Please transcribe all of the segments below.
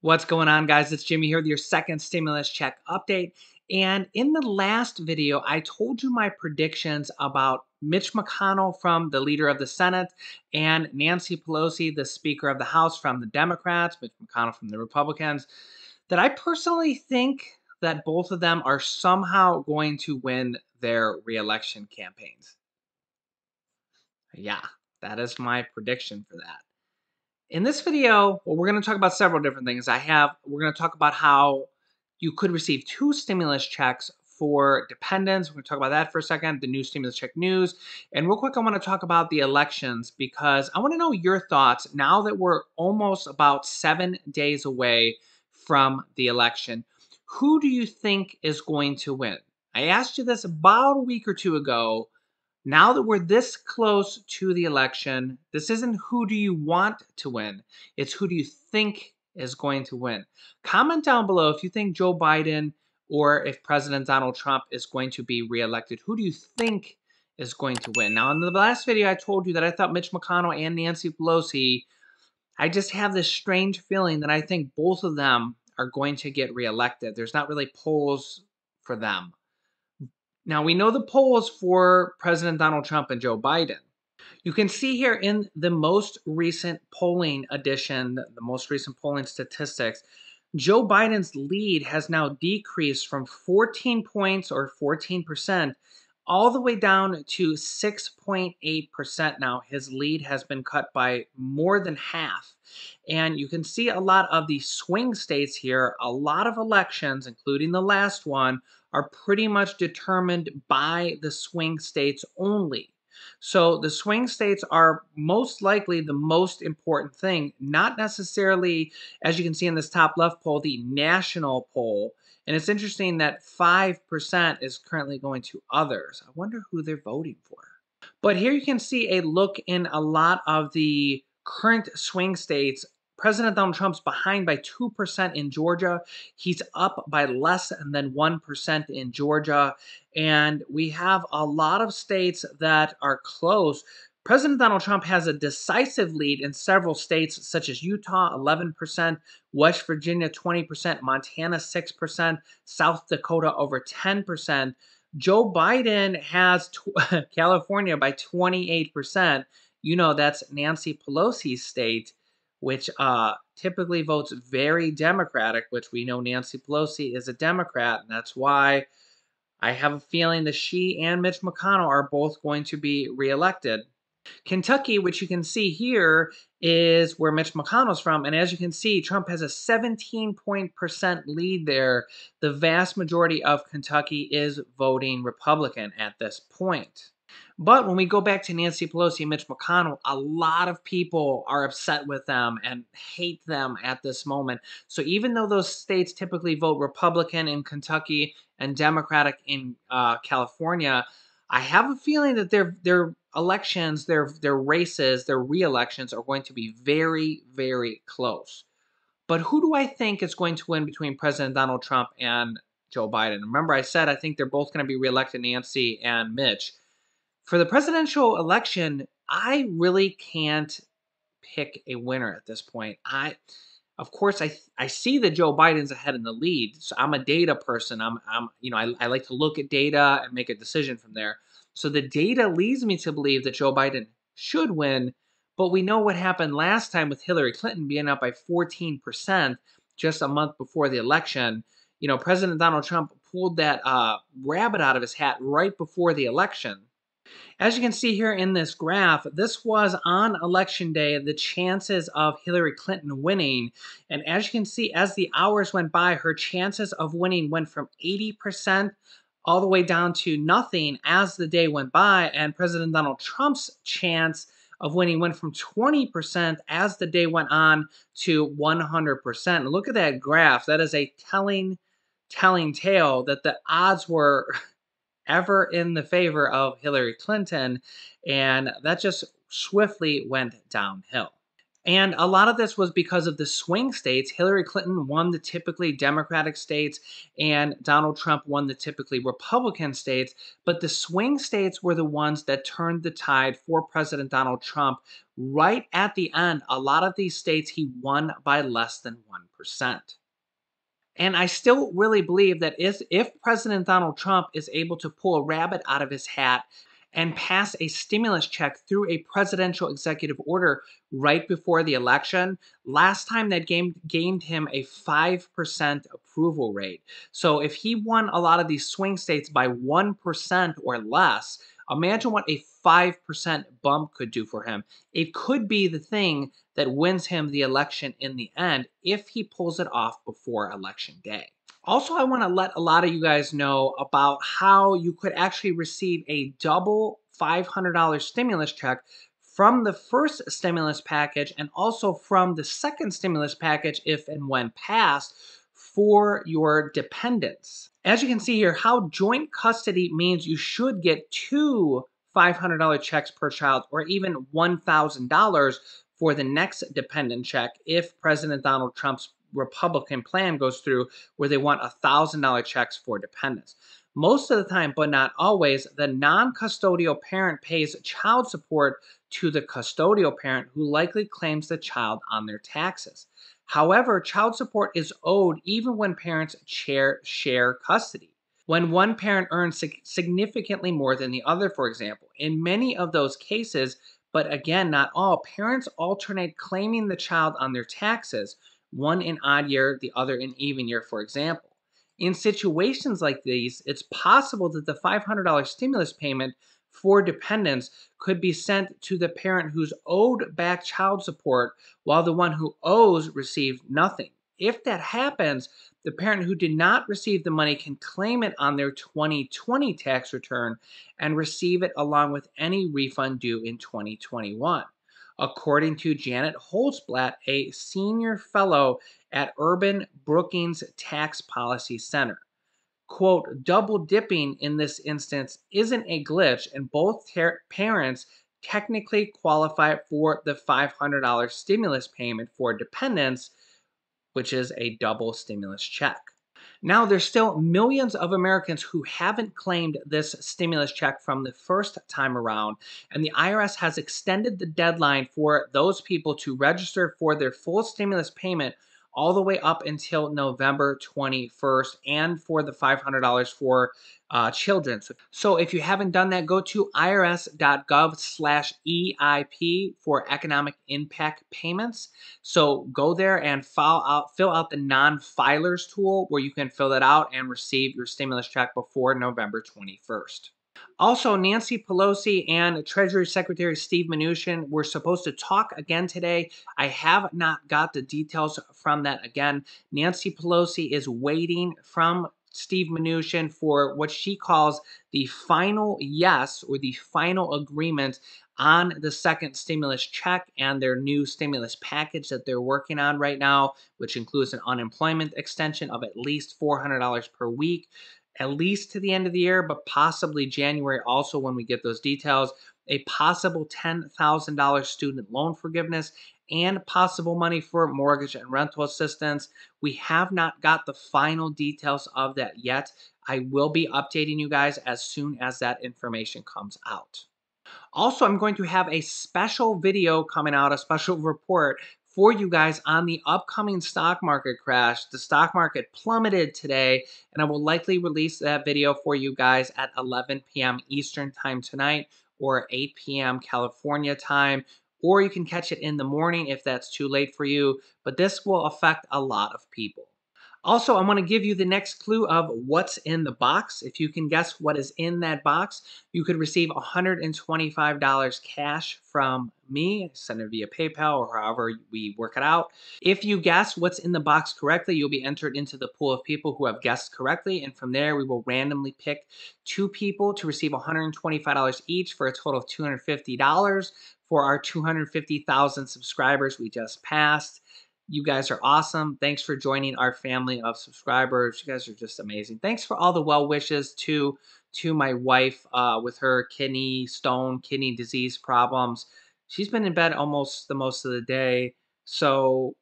What's going on, guys? It's Jimmy here with your second stimulus check update. And in the last video, I told you my predictions about Mitch McConnell from the leader of the Senate and Nancy Pelosi, the Speaker of the House from the Democrats, Mitch McConnell from the Republicans, that I personally think that both of them are somehow going to win their reelection campaigns. Yeah, that is my prediction for that. In this video, well, we're going to talk about several different things. We're going to talk about how you could receive two stimulus checks for dependents. We're going to talk about that for a second, the new stimulus check news. And real quick, I want to talk about the elections because I want to know your thoughts now that we're almost about 7 days away from the election. Who do you think is going to win? I asked you this about a week or two ago. Now that we're this close to the election, this isn't who do you want to win, it's who do you think is going to win. Comment down below if you think Joe Biden or if President Donald Trump is going to be reelected. Who do you think is going to win? Now, in the last video, I told you that I thought Mitch McConnell and Nancy Pelosi, I just have this strange feeling that I think both of them are going to get reelected. There's not really polls for them. Now, we know the polls for President Donald Trump and Joe Biden. You can see here in the most recent polling edition, the most recent polling statistics, Joe Biden's lead has now decreased from 14 points or 14% all the way down to 6.8% now. His lead has been cut by more than half. And you can see a lot of the swing states here, a lot of elections, including the last one, are pretty much determined by the swing states only. So the swing states are most likely the most important thing, not necessarily, as you can see in this top left poll, the national poll. And it's interesting that 5% is currently going to others. I wonder who they're voting for. But here you can see a look in a lot of the current swing states. President Donald Trump's behind by 2% in Georgia. He's up by less than 1% in Georgia. And we have a lot of states that are close. President Donald Trump has a decisive lead in several states, such as Utah, 11%, West Virginia, 20%, Montana, 6%, South Dakota, over 10%. Joe Biden has California by 28%. You know, that's Nancy Pelosi's state, which typically votes very Democratic, which we know Nancy Pelosi is a Democrat. And that's why I have a feeling that she and Mitch McConnell are both going to be reelected. Kentucky, which you can see here, is where Mitch McConnell's from. And as you can see, Trump has a 17% lead there. The vast majority of Kentucky is voting Republican at this point. But when we go back to Nancy Pelosi and Mitch McConnell, a lot of people are upset with them and hate them at this moment. So even though those states typically vote Republican in Kentucky and Democratic in California, I have a feeling that their elections, their races, their re-elections are going to be very, very close. But who do I think is going to win between President Donald Trump and Joe Biden? Remember, I said I think they're both going to be reelected, Nancy and Mitch. For the presidential election, I really can't pick a winner at this point. Of course, I see that Joe Biden's ahead in the lead. So I'm a data person. I like to look at data and make a decision from there. So the data leads me to believe that Joe Biden should win. But we know what happened last time with Hillary Clinton being up by 14% just a month before the election. You know, President Donald Trump pulled that rabbit out of his hat right before the election. As you can see here in this graph, this was on election day, the chances of Hillary Clinton winning. And as you can see, as the hours went by, her chances of winning went from 80% all the way down to nothing as the day went by. And President Donald Trump's chance of winning went from 20% as the day went on to 100%. And look at that graph. That is a telling tale that the odds were ever in the favor of Hillary Clinton, and that just swiftly went downhill. And a lot of this was because of the swing states. Hillary Clinton won the typically Democratic states, and Donald Trump won the typically Republican states. But the swing states were the ones that turned the tide for President Donald Trump. Right at the end, a lot of these states he won by less than 1%. And I still really believe that if President Donald Trump is able to pull a rabbit out of his hat and pass a stimulus check through a presidential executive order right before the election, last time that gained him a 5% approval rate. So if he won a lot of these swing states by 1% or less, imagine what a 5% bump could do for him. It could be the thing that wins him the election in the end if he pulls it off before election day. Also, I want to let a lot of you guys know about how you could actually receive a double $500 stimulus check from the first stimulus package and also from the second stimulus package if and when passed for your dependents. As you can see here, how joint custody means you should get two $500 checks per child or even $1,000 for the next dependent check if President Donald Trump's Republican plan goes through, where they want $1,000 checks for dependents. Most of the time, but not always, the non-custodial parent pays child support to the custodial parent who likely claims the child on their taxes. However, child support is owed even when parents share custody. When one parent earns significantly more than the other, for example. In many of those cases, but again, not all, parents alternate claiming the child on their taxes, one in odd year, the other in even year, for example. In situations like these, it's possible that the $500 stimulus payment for dependents could be sent to the parent who's owed back child support while the one who owes received nothing. If that happens, the parent who did not receive the money can claim it on their 2020 tax return and receive it along with any refund due in 2021. According to Janet Holzblatt, a senior fellow at Urban Brookings Tax Policy Center. Quote, double dipping in this instance isn't a glitch, and both parents technically qualify for the $500 stimulus payment for dependents, which is a double stimulus check. Now, there's still millions of Americans who haven't claimed this stimulus check from the first time around, and the IRS has extended the deadline for those people to register for their full stimulus payment all the way up until November 21st, and for the $500 for children. So if you haven't done that, go to irs.gov/EIP for economic impact payments. So go there and fill out the non-filers tool where you can fill that out and receive your stimulus check before November 21st. Also, Nancy Pelosi and Treasury Secretary Steve Mnuchin were supposed to talk again today. I have not got the details from that again. Nancy Pelosi is waiting from Steve Mnuchin for what she calls the final yes or the final agreement on the second stimulus check and their new stimulus package that they're working on right now, which includes an unemployment extension of at least $400 per week, at least to the end of the year, but possibly January also when we get those details, a possible $10,000 student loan forgiveness, and possible money for mortgage and rental assistance. We have not got the final details of that yet. I will be updating you guys as soon as that information comes out. Also, I'm going to have a special video coming out, a special report for you guys on the upcoming stock market crash. The stock market plummeted today, and I will likely release that video for you guys at 11 p.m. Eastern time tonight or 8 p.m. California time, or you can catch it in the morning if that's too late for you, but this will affect a lot of people. Also, I want to give you the next clue of what's in the box. If you can guess what is in that box, you could receive $125 cash from me. Send it via PayPal or however we work it out. If you guess what's in the box correctly, you'll be entered into the pool of people who have guessed correctly. And from there, we will randomly pick two people to receive $125 each for a total of $250 for our 250,000 subscribers we just passed. You guys are awesome. Thanks for joining our family of subscribers. You guys are just amazing. Thanks for all the well wishes to my wife with her kidney disease problems. She's been in bed almost the most of the day, so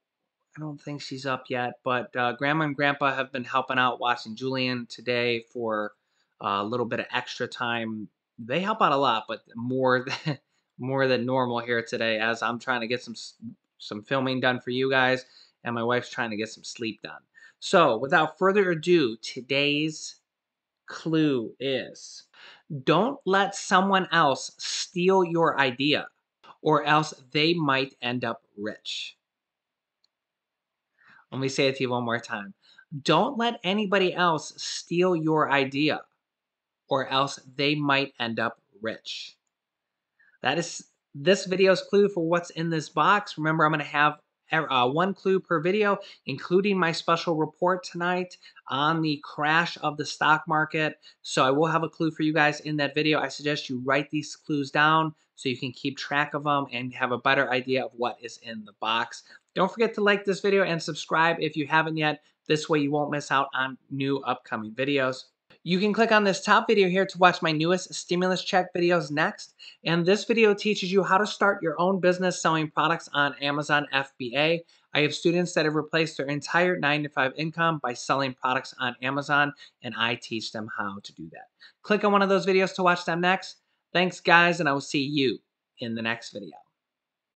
I don't think she's up yet. But Grandma and Grandpa have been helping out watching Julian today for a little bit of extra time. They help out a lot, but more than, more than normal here today, as I'm trying to get some filming done for you guys, and my wife's trying to get some sleep done. So, without further ado, today's clue is: don't let someone else steal your idea, or else they might end up rich. Let me say it to you one more time. Don't let anybody else steal your idea, or else they might end up rich. That is this video's clue for what's in this box. Remember, I'm going to have one clue per video, including my special report tonight on the crash of the stock market. So I will have a clue for you guys in that video. I suggest you write these clues down so you can keep track of them and have a better idea of what is in the box. Don't forget to like this video and subscribe if you haven't yet. This way you won't miss out on new upcoming videos. You can click on this top video here to watch my newest stimulus check videos next. And this video teaches you how to start your own business selling products on Amazon FBA. I have students that have replaced their entire 9-to-5 income by selling products on Amazon, and I teach them how to do that. Click on one of those videos to watch them next. Thanks, guys, and I will see you in the next video.